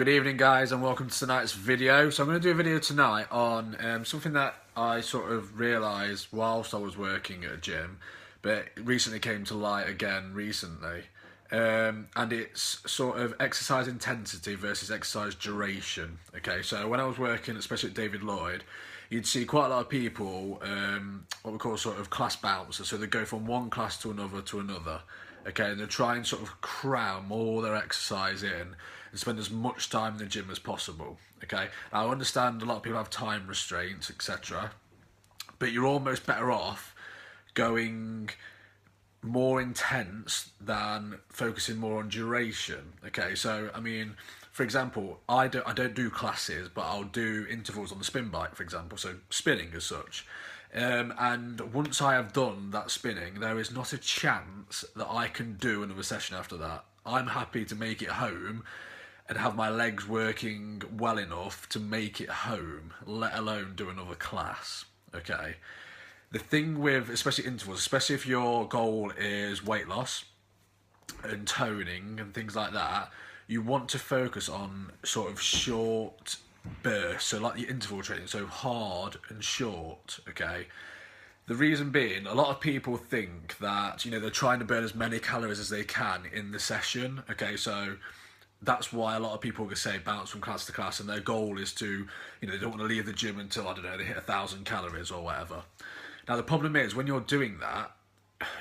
Good evening, guys, and welcome to tonight's video. So I'm going to do a video tonight on something that I sort of realised whilst I was working at a gym, but it recently came to light again recently. And it's sort of exercise intensity versus exercise duration. Okay, so when I was working, especially at David Lloyd, you'd see quite a lot of people, what we call sort of class bouncers. So they go from one class to another. Okay, and they try and sort of cram all their exercise in and spend as much time in the gym as possible. Okay, now, I understand a lot of people have time restraints, etc., but you're almost better off going more intense than focusing more on duration. Okay, so I mean, for example, I don't do classes, but I'll do intervals on the spin bike, for example, so spinning as such. And once I have done that spinning, there is not a chance that I can do another session after that. I'm happy to make it home and have my legs working well enough to make it home, let alone do another class. Okay. The thing with, especially intervals, especially if your goal is weight loss and toning and things like that, you want to focus on sort of short bursts, so like the interval training, so hard and short. Okay, the reason being, a lot of people think that, you know, they're trying to burn as many calories as they can in the session. Okay, so that's why a lot of people can say bounce from class to class, and their goal is to, you know, they don't want to leave the gym until, I don't know, they hit 1,000 calories or whatever. Now the problem is, when you're doing that,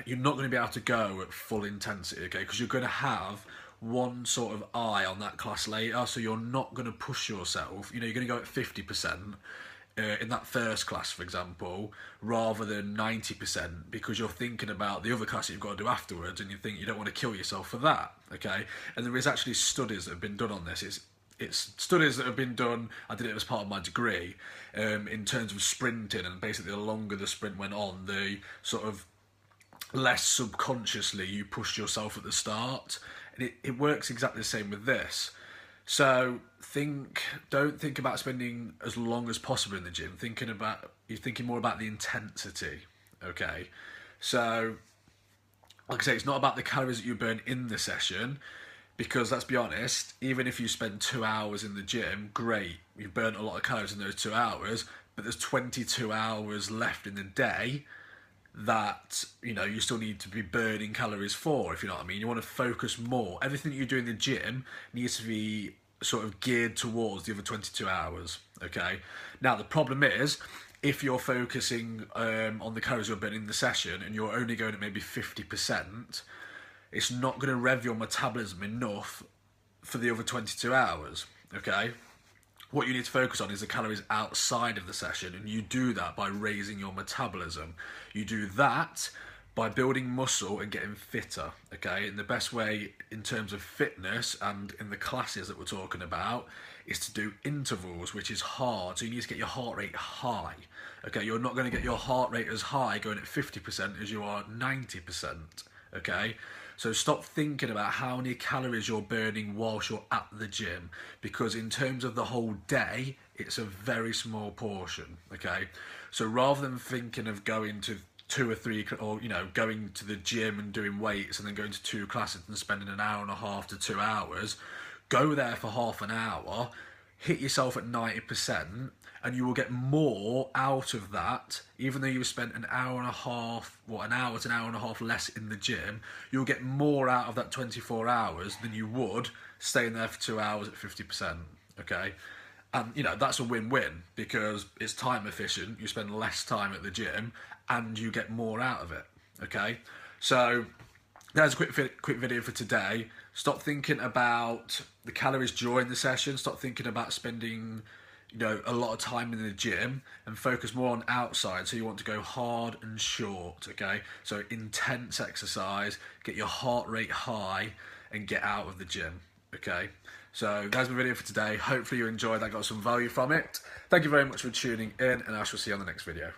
you're not going to be able to go at full intensity, okay, because you're going to have one sort of eye on that class later, so you're not going to push yourself. You know, you're going to go at 50% in that first class, for example, rather than 90%, because you're thinking about the other class that you've got to do afterwards, and you think you don't want to kill yourself for that, okay? And there is actually studies that have been done on this. It's studies that have been done. I did it as part of my degree, in terms of sprinting, and basically the longer the sprint went on, the sort of less subconsciously you pushed yourself at the start. And it works exactly the same with this. So don't think about spending as long as possible in the gym. You're thinking more about the intensity. Okay, so like I say, it's not about the calories that you burn in the session, because let's be honest, even if you spend 2 hours in the gym, great, you've burnt a lot of calories in those 2 hours, but there's 22 hours left in the day that, you know, you still need to be burning calories for, if you know what I mean. You want to focus more. Everything that you do in the gym needs to be sort of geared towards the other 22 hours, okay? Now, the problem is, if you're focusing on the calories you're burning in the session and you're only going at maybe 50%, it's not going to rev your metabolism enough for the other 22 hours, okay? What you need to focus on is the calories outside of the session, and you do that by raising your metabolism. You do that by building muscle and getting fitter, okay? And the best way in terms of fitness and in the classes that we're talking about is to do intervals, which is hard. So you need to get your heart rate high, okay? You're not going to get your heart rate as high going at 50% as you are 90%, okay? So stop thinking about how many calories you're burning whilst you're at the gym, because in terms of the whole day, it's a very small portion, okay? So rather than thinking of going to 2 or 3, or, you know, going to the gym and doing weights and then going to 2 classes and spending an hour and a half to 2 hours, go there for half an hour, hit yourself at 90%, and you will get more out of that. Even though you spent an hour and a half, an hour to an hour and a half less in the gym, you'll get more out of that 24 hours than you would staying there for 2 hours at 50%, okay? And, you know, that's a win-win, because it's time efficient, you spend less time at the gym, and you get more out of it, okay? So there's a quick video for today. Stop thinking about the calories during the session. Stop thinking about spending, you know, a lot of time in the gym, and focus more on outside. So you want to go hard and short, okay? So intense exercise, get your heart rate high, and get out of the gym, okay? So that's my video for today. Hopefully you enjoyed that, got some value from it. Thank you very much for tuning in, and I shall see you on the next video.